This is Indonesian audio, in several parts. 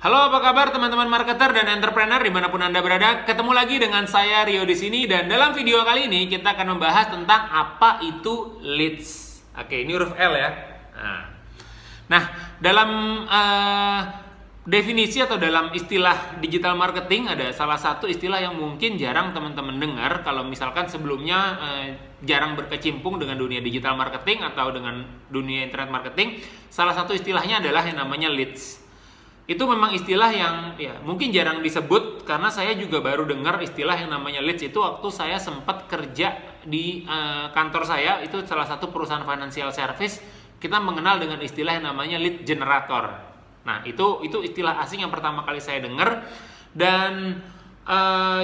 Halo, apa kabar teman-teman marketer dan entrepreneur dimanapun Anda berada? Ketemu lagi dengan saya Rio di sini, dan dalam video kali ini kita akan membahas tentang apa itu leads. Oke, ini huruf L ya. Nah, dalam definisi atau dalam istilah digital marketing ada salah satu istilah yang mungkin jarang teman-teman dengar kalau misalkan sebelumnya jarang berkecimpung dengan dunia digital marketing atau dengan dunia internet marketing. Salah satu istilahnya adalah yang namanya leads. Itu memang istilah yang ya mungkin jarang disebut, karena saya juga baru dengar istilah yang namanya leads itu waktu saya sempat kerja di kantor saya. Itu salah satu perusahaan financial service. Kita mengenal dengan istilah yang namanya lead generator. Nah, itu istilah asing yang pertama kali saya dengar. Dan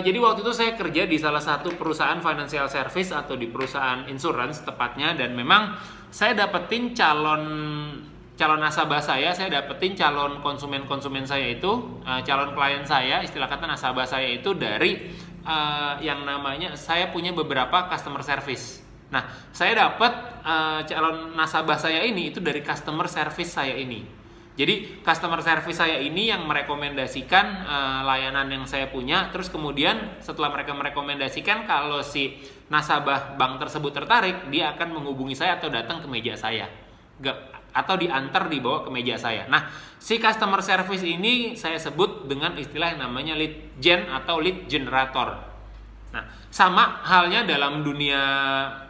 jadi waktu itu saya kerja di salah satu perusahaan financial service atau di perusahaan insurance tepatnya, dan memang saya dapetin calon nasabah saya dapetin calon konsumen saya itu, calon klien saya, istilah kata nasabah saya itu dari yang namanya saya punya beberapa customer service. Nah, saya dapat calon nasabah saya ini itu dari customer service saya ini. Jadi customer service saya ini yang merekomendasikan layanan yang saya punya. Terus kemudian setelah mereka merekomendasikan, kalau si nasabah bank tersebut tertarik, dia akan menghubungi saya atau datang ke meja saya, atau diantar dibawa ke meja saya. Nah, si customer service ini saya sebut dengan istilah yang namanya lead gen atau lead generator. Nah, sama halnya dalam dunia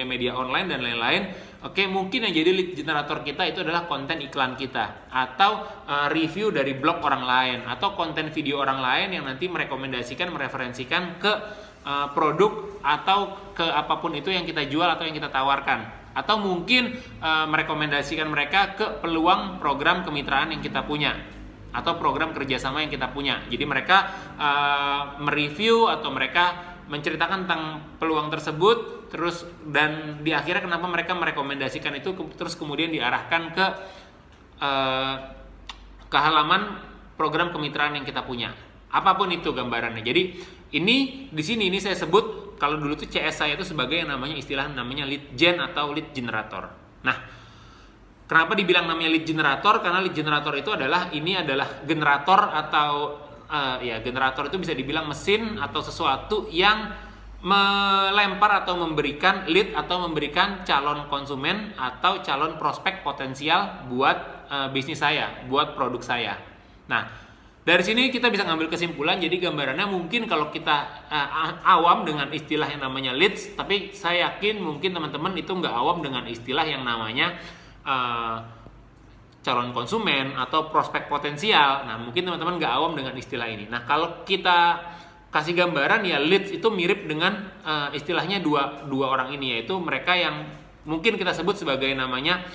media online dan lain-lain. Oke, mungkin yang jadi lead generator kita itu adalah konten iklan kita, atau review dari blog orang lain, atau konten video orang lain yang nanti mereferensikan ke produk atau ke apapun itu yang kita jual atau yang kita tawarkan. Atau mungkin merekomendasikan mereka ke peluang program kemitraan yang kita punya atau program kerjasama yang kita punya. Jadi mereka mereview atau mereka menceritakan tentang peluang tersebut, terus dan di akhirnya kenapa mereka merekomendasikan itu, terus kemudian diarahkan ke halaman program kemitraan yang kita punya. Apapun itu gambarannya. Jadi di sini saya sebut, kalau dulu tuh CS saya itu sebagai yang namanya lead gen atau lead generator. Nah, kenapa dibilang namanya lead generator? Karena lead generator itu adalah generator atau generator itu bisa dibilang mesin atau sesuatu yang melempar atau memberikan lead atau memberikan calon konsumen atau calon prospek potensial buat bisnis saya, buat produk saya. Nah, dari sini kita bisa ngambil kesimpulan. Jadi gambarannya mungkin kalau kita awam dengan istilah yang namanya leads, tapi saya yakin mungkin teman-teman itu nggak awam dengan istilah yang namanya calon konsumen atau prospek potensial. Nah, mungkin teman-teman nggak awam dengan istilah ini. Nah, kalau kita kasih gambaran, ya leads itu mirip dengan istilahnya dua orang ini, yaitu mereka yang mungkin kita sebut sebagai namanya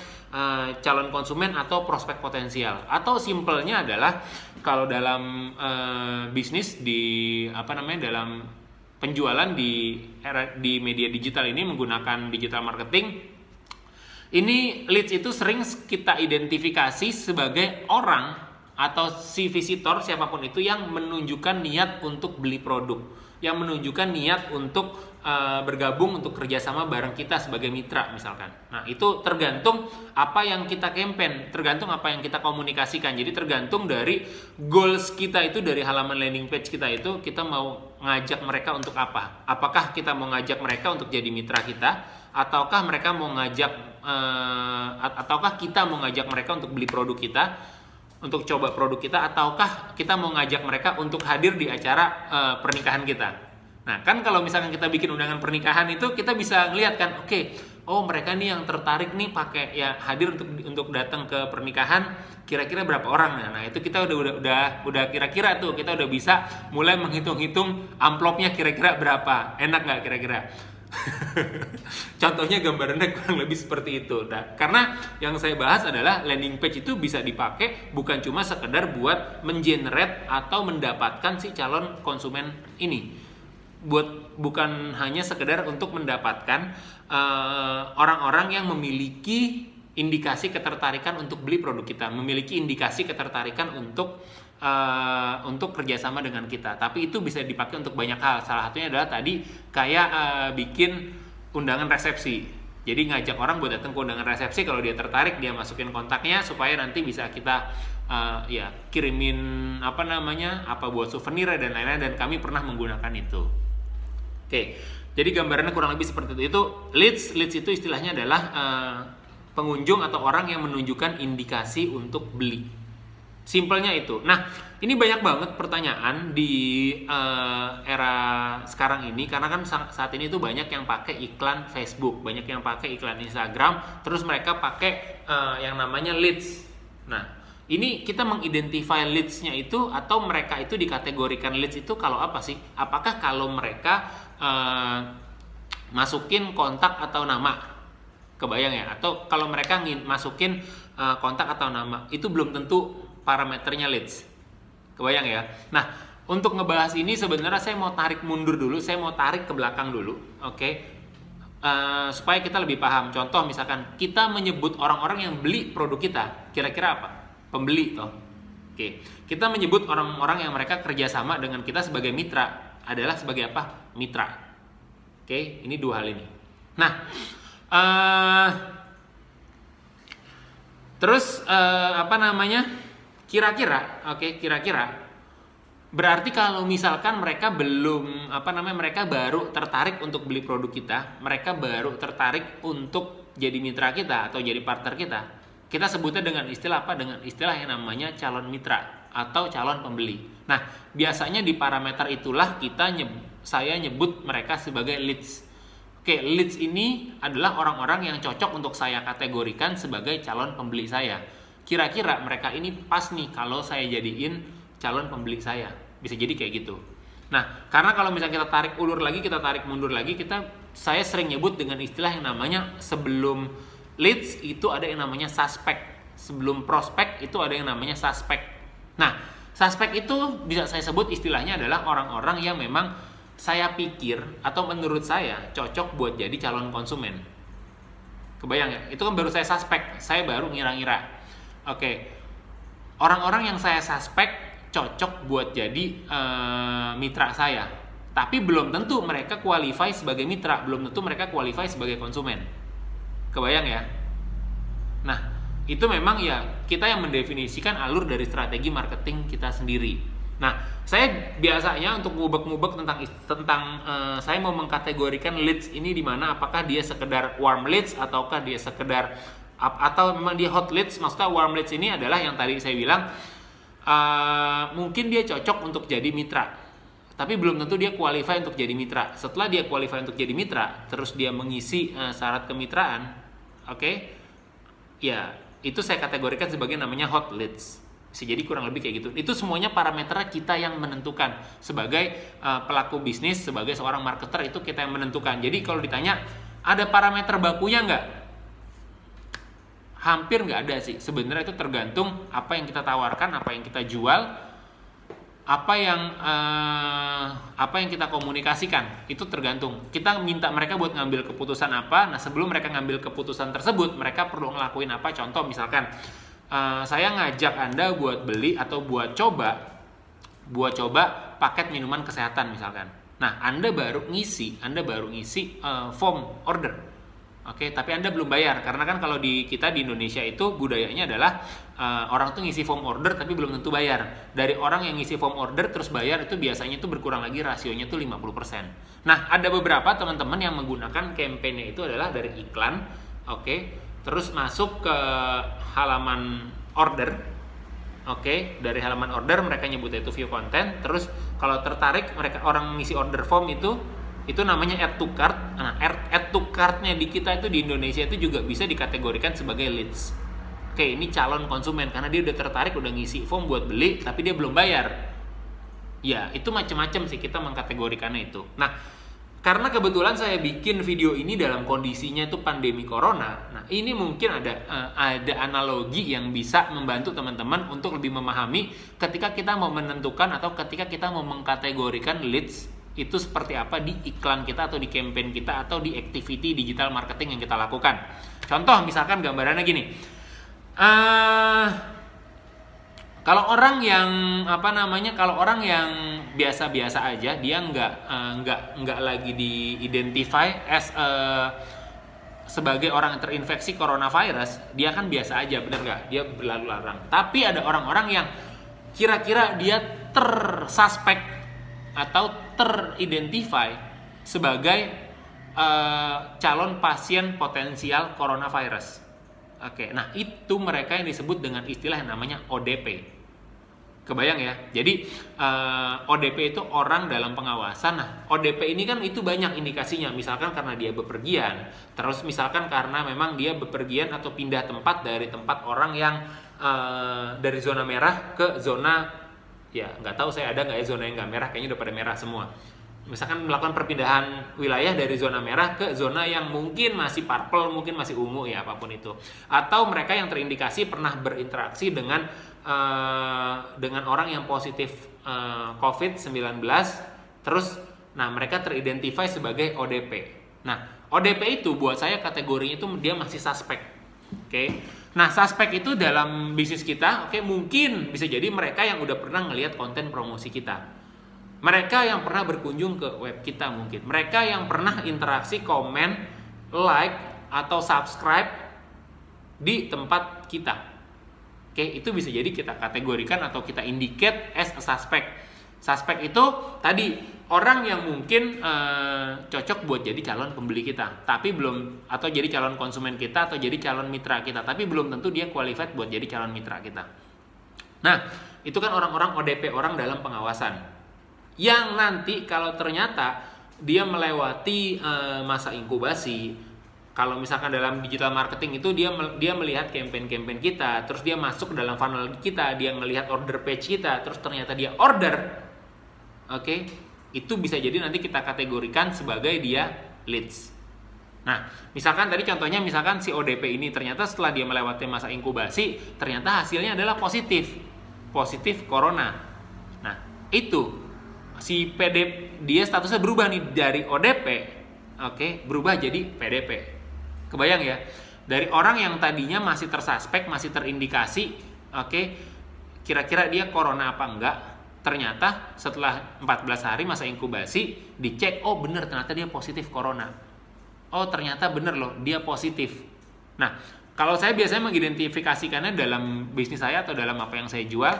calon konsumen atau prospek potensial. Atau simpelnya adalah kalau dalam bisnis dalam penjualan di media digital ini menggunakan digital marketing, ini leads itu sering kita identifikasi sebagai orang atau si visitor siapapun itu yang menunjukkan niat untuk beli produk, yang menunjukkan niat untuk bergabung untuk kerjasama bareng kita sebagai mitra misalkan. Nah, itu tergantung apa yang kita campaign, tergantung apa yang kita komunikasikan. Jadi tergantung dari goals kita itu, dari halaman landing page kita itu, kita mau ngajak mereka untuk apa. Apakah kita mau ngajak mereka untuk jadi mitra kita, ataukah kita mau ngajak mereka untuk beli produk kita, untuk coba produk kita, ataukah kita mau ngajak mereka untuk hadir di acara pernikahan kita. Nah, kan kalau misalkan kita bikin undangan pernikahan itu, kita bisa ngeliat kan, mereka nih yang tertarik nih pakai hadir untuk datang ke pernikahan, kira-kira berapa orang. Nah, itu kita udah kira-kira tuh, kita udah bisa mulai menghitung-hitung amplopnya kira-kira berapa. Enak nggak kira-kira? Contohnya gambarannya kurang lebih seperti itu. Nah, karena yang saya bahas adalah landing page itu bisa dipakai bukan cuma sekedar buat mengenerate atau mendapatkan si calon konsumen ini, bukan hanya sekedar untuk mendapatkan orang-orang yang memiliki indikasi ketertarikan untuk beli produk kita, memiliki indikasi ketertarikan untuk kerjasama dengan kita. Tapi itu bisa dipakai untuk banyak hal. Salah satunya adalah tadi kayak bikin undangan resepsi. Jadi ngajak orang buat datang ke undangan resepsi, kalau dia tertarik dia masukin kontaknya supaya nanti bisa kita ya kirimin apa buat souvenir dan lain-lain, dan kami pernah menggunakan itu. Oke, jadi gambarannya kurang lebih seperti itu. Leads itu istilahnya adalah pengunjung atau orang yang menunjukkan indikasi untuk beli. Simpelnya itu. Nah, ini banyak banget pertanyaan di era sekarang ini, karena kan saat ini tuh banyak yang pakai iklan Facebook, banyak yang pakai iklan Instagram, terus mereka pakai yang namanya leads. Nah, ini kita mengidentify leads-nya itu, atau mereka itu dikategorikan leads itu kalau apa sih? Apakah kalau mereka masukin kontak atau nama? Kebayang ya? Atau kalau mereka masukin kontak atau nama, itu belum tentu parameternya leads. Kebayang ya? Nah, untuk ngebahas ini sebenarnya saya mau tarik mundur dulu, saya mau tarik ke belakang dulu, oke? Supaya kita lebih paham. Contoh misalkan kita menyebut orang-orang yang beli produk kita, kira-kira apa? Pembeli toh. Oke. Kita menyebut orang-orang yang mereka kerjasama dengan kita sebagai mitra adalah sebagai apa? Mitra. Oke, ini dua hal ini. Nah, terus kira-kira berarti kalau misalkan mereka belum mereka baru tertarik untuk beli produk kita, mereka baru tertarik untuk jadi mitra kita atau jadi partner kita sebutnya dengan istilah apa? Dengan istilah yang namanya calon mitra atau calon pembeli. Nah, biasanya di parameter itulah saya nyebut mereka sebagai leads. Oke, leads ini adalah orang-orang yang cocok untuk saya kategorikan sebagai calon pembeli saya. Kira-kira mereka ini pas nih kalau saya jadiin calon pembeli saya. Bisa jadi kayak gitu. Nah, karena kalau misalnya kita tarik ulur lagi, kita tarik mundur lagi, saya sering nyebut dengan istilah yang namanya sebelum leads itu ada yang namanya suspek. Sebelum prospek itu ada yang namanya suspek. Nah, suspek itu bisa saya sebut istilahnya adalah orang-orang yang memang saya pikir atau menurut saya cocok buat jadi calon konsumen. Kebayang ya? Itu kan baru saya suspek, saya baru ngira-ngira. Oke, orang-orang yang saya suspek cocok buat jadi mitra saya, tapi belum tentu mereka qualify sebagai mitra, belum tentu mereka qualify sebagai konsumen. Kebayang ya? Nah, itu memang ya kita yang mendefinisikan alur dari strategi marketing kita sendiri. Nah, saya biasanya untuk ngubek-ngubek tentang saya mau mengkategorikan leads ini di mana, apakah dia sekedar warm leads ataukah dia sekedar atau memang dia hot leads. Maksudnya warm leads ini adalah yang tadi saya bilang mungkin dia cocok untuk jadi mitra, tapi belum tentu dia qualify untuk jadi mitra. Setelah dia qualify untuk jadi mitra, terus dia mengisi syarat kemitraan, oke, ya itu saya kategorikan sebagai namanya hot leads. Bisa jadi kurang lebih kayak gitu. Itu semuanya parameter kita yang menentukan. Sebagai pelaku bisnis, sebagai seorang marketer, itu kita yang menentukan. Jadi kalau ditanya, ada parameter bakunya nggak? Hampir nggak ada sih. Sebenarnya itu tergantung apa yang kita tawarkan, apa yang kita jual, apa yang kita komunikasikan. Itu tergantung. Kita minta mereka buat ngambil keputusan apa. Nah, sebelum mereka ngambil keputusan tersebut, mereka perlu ngelakuin apa? Contoh misalkan, saya ngajak Anda buat beli atau buat coba paket minuman kesehatan misalkan. Nah, Anda baru ngisi form order. Oke, tapi Anda belum bayar, karena kan kalau kita di Indonesia itu budayanya adalah orang tuh ngisi form order tapi belum tentu bayar. Dari orang yang ngisi form order terus bayar itu biasanya tuh berkurang lagi, rasionya tuh 50%. Nah, ada beberapa teman-teman yang menggunakan campaign-nya itu adalah dari iklan, oke. Terus masuk ke halaman order, oke. Dari halaman order mereka nyebutnya itu view content. Terus kalau tertarik orang ngisi order form itu namanya add to cart. Nah, add to cart-nya di kita itu di Indonesia itu juga bisa dikategorikan sebagai leads. Oke, ini calon konsumen karena dia udah tertarik, udah ngisi form buat beli tapi dia belum bayar. Ya, itu macam-macam sih kita mengkategorikannya itu. Nah, karena kebetulan saya bikin video ini dalam kondisinya itu pandemi corona. Nah, ini mungkin ada analogi yang bisa membantu teman-teman untuk lebih memahami ketika kita mau menentukan atau ketika kita mau mengkategorikan leads itu seperti apa di iklan kita atau di campaign kita atau di activity digital marketing yang kita lakukan. Contoh misalkan gambarannya gini. Kalau orang yang biasa-biasa aja, dia nggak lagi di-identify as sebagai orang yang terinfeksi coronavirus, dia kan biasa aja, bener nggak? Dia berlalu larang. Tapi ada orang-orang yang kira-kira dia tersuspek atau teridentify sebagai calon pasien potensial coronavirus. Oke, nah itu mereka yang disebut dengan istilah yang namanya ODP. Kebayang ya? Jadi ODP itu orang dalam pengawasan. Nah, ODP ini kan itu banyak indikasinya. Misalkan karena dia bepergian, terus misalkan karena memang dia bepergian atau pindah tempat dari tempat orang yang dari zona merah ke zona, ya nggak tahu saya ada nggak ya zona yang nggak merah, kayaknya udah pada merah semua. Misalkan melakukan perpindahan wilayah dari zona merah ke zona yang mungkin masih purple, mungkin masih ungu ya, apapun itu. Atau mereka yang terindikasi pernah berinteraksi dengan orang yang positif COVID-19, terus nah mereka teridentify sebagai ODP. Nah, ODP itu buat saya kategorinya itu dia masih suspek. Oke. Nah, suspek itu dalam bisnis kita, mungkin bisa jadi mereka yang udah pernah ngelihat konten promosi kita. Mereka yang pernah berkunjung ke web kita mungkin. Mereka yang pernah interaksi, komen, like, atau subscribe di tempat kita. Itu bisa jadi kita kategorikan atau kita indicate as a suspect. Suspect itu tadi orang yang mungkin cocok buat jadi calon pembeli kita, tapi belum, atau jadi calon konsumen kita, atau jadi calon mitra kita, tapi belum tentu dia qualified buat jadi calon mitra kita. Nah, itu kan orang-orang ODP, orang dalam pengawasan. Yang nanti kalau ternyata dia melewati masa inkubasi, kalau misalkan dalam digital marketing itu dia melihat campaign-campaign kita, terus dia masuk ke dalam funnel kita, dia melihat order page kita, terus ternyata dia order, itu bisa jadi nanti kita kategorikan sebagai dia leads. Nah, misalkan tadi contohnya, misalkan si ODP ini ternyata setelah dia melewati masa inkubasi, ternyata hasilnya adalah positif corona. Nah, itu si PDP, dia statusnya berubah nih dari ODP, berubah jadi PDP. Kebayang ya? Dari orang yang tadinya masih tersuspek, masih terindikasi, kira-kira dia corona apa enggak, ternyata setelah 14 hari masa inkubasi dicek, oh bener ternyata dia positif corona. Oh ternyata bener loh, dia positif. Nah, kalau saya biasanya mengidentifikasikannya dalam bisnis saya atau dalam apa yang saya jual,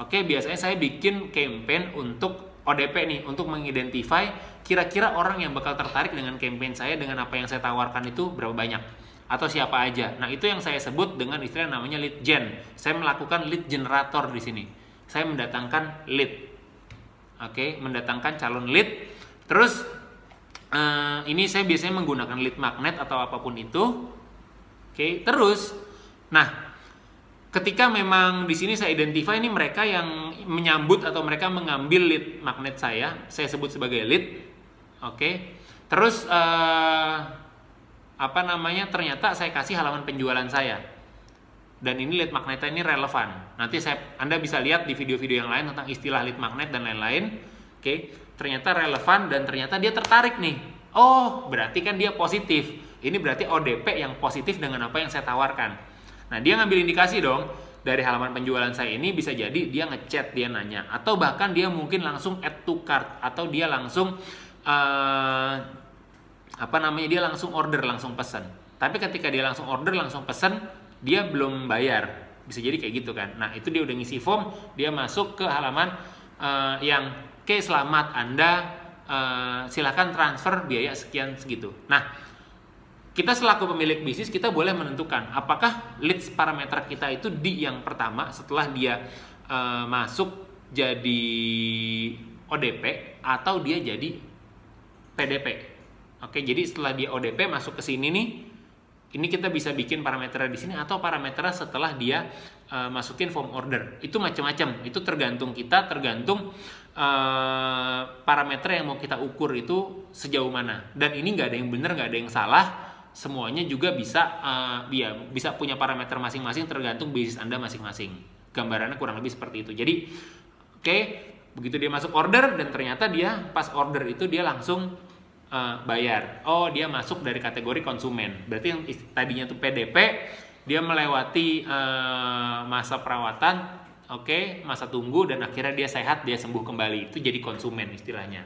biasanya saya bikin campaign untuk ODP nih, untuk mengidentify kira-kira orang yang bakal tertarik dengan campaign saya, dengan apa yang saya tawarkan itu berapa banyak, atau siapa aja. Nah, itu yang saya sebut dengan istilah namanya lead gen. Saya melakukan lead generator di sini. Saya mendatangkan lead. Mendatangkan calon lead. Terus ini saya biasanya menggunakan lead magnet atau apapun itu. Terus nah, ketika memang di sini saya identify ini mereka yang menyambut atau mereka mengambil lead magnet saya sebut sebagai lead. Terus ternyata saya kasih halaman penjualan saya. Dan ini lead magnetnya ini relevan. Nanti Anda bisa lihat di video-video yang lain tentang istilah lead magnet dan lain-lain. Ternyata relevan dan ternyata dia tertarik nih. Oh, berarti kan dia positif. Ini berarti ODP yang positif dengan apa yang saya tawarkan. Nah, dia ngambil indikasi dong dari halaman penjualan saya ini, bisa jadi dia ngechat, dia nanya, atau bahkan dia mungkin langsung add to cart, atau dia langsung dia langsung order, langsung pesan. Tapi ketika dia langsung order, langsung pesan, dia belum bayar, bisa jadi kayak gitu kan. Nah, itu dia udah ngisi form, dia masuk ke halaman yang selamat Anda silakan transfer biaya sekian segitu. Nah, kita selaku pemilik bisnis, kita boleh menentukan apakah leads parameter kita itu di yang pertama setelah dia masuk jadi ODP atau dia jadi PDP. Jadi setelah dia ODP masuk ke sini nih, ini kita bisa bikin parameternya di sini atau parameternya setelah dia masukin form order. Itu macam-macam. Itu tergantung kita, tergantung parameter yang mau kita ukur itu sejauh mana. Dan ini nggak ada yang benar, nggak ada yang salah. Semuanya juga bisa bisa punya parameter masing-masing tergantung bisnis Anda masing-masing. Gambarannya kurang lebih seperti itu. Jadi begitu dia masuk order dan ternyata dia pas order itu dia langsung bayar. Oh, dia masuk dari kategori konsumen. Berarti yang tadinya tuh PDP, dia melewati masa perawatan, masa tunggu, dan akhirnya dia sehat, dia sembuh kembali. Itu jadi konsumen istilahnya.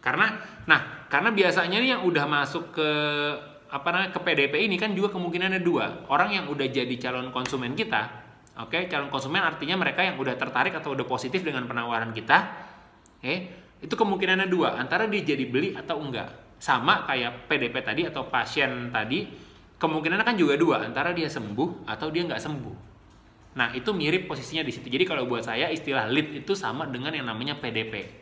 Karena biasanya nih yang udah masuk ke ke PDP ini kan juga kemungkinannya dua. Orang yang udah jadi calon konsumen kita, oke, calon konsumen artinya mereka yang udah tertarik atau udah positif dengan penawaran kita, itu kemungkinannya dua, antara dia jadi beli atau enggak. Sama kayak PDP tadi atau pasien tadi, kemungkinannya kan juga dua, antara dia sembuh atau dia nggak sembuh. Nah, itu mirip posisinya di situ. Jadi kalau buat saya istilah lead itu sama dengan yang namanya PDP.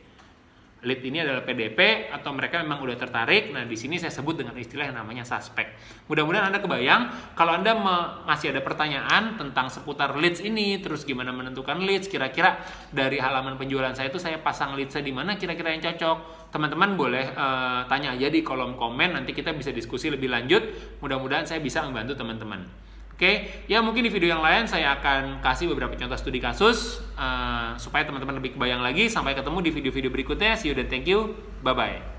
Lead ini adalah PDP atau mereka memang udah tertarik. Nah, di sini saya sebut dengan istilah yang namanya suspek. Mudah-mudahan Anda kebayang. Kalau Anda masih ada pertanyaan tentang seputar leads ini, terus gimana menentukan leads, kira-kira dari halaman penjualan saya itu saya pasang leads di mana kira-kira yang cocok, teman-teman boleh tanya aja di kolom komen. Nanti kita bisa diskusi lebih lanjut. Mudah-mudahan saya bisa membantu teman-teman. Oke, ya mungkin di video yang lain saya akan kasih beberapa contoh studi kasus supaya teman-teman lebih kebayang lagi. Sampai ketemu di video-video berikutnya. See you dan thank you. Bye-bye.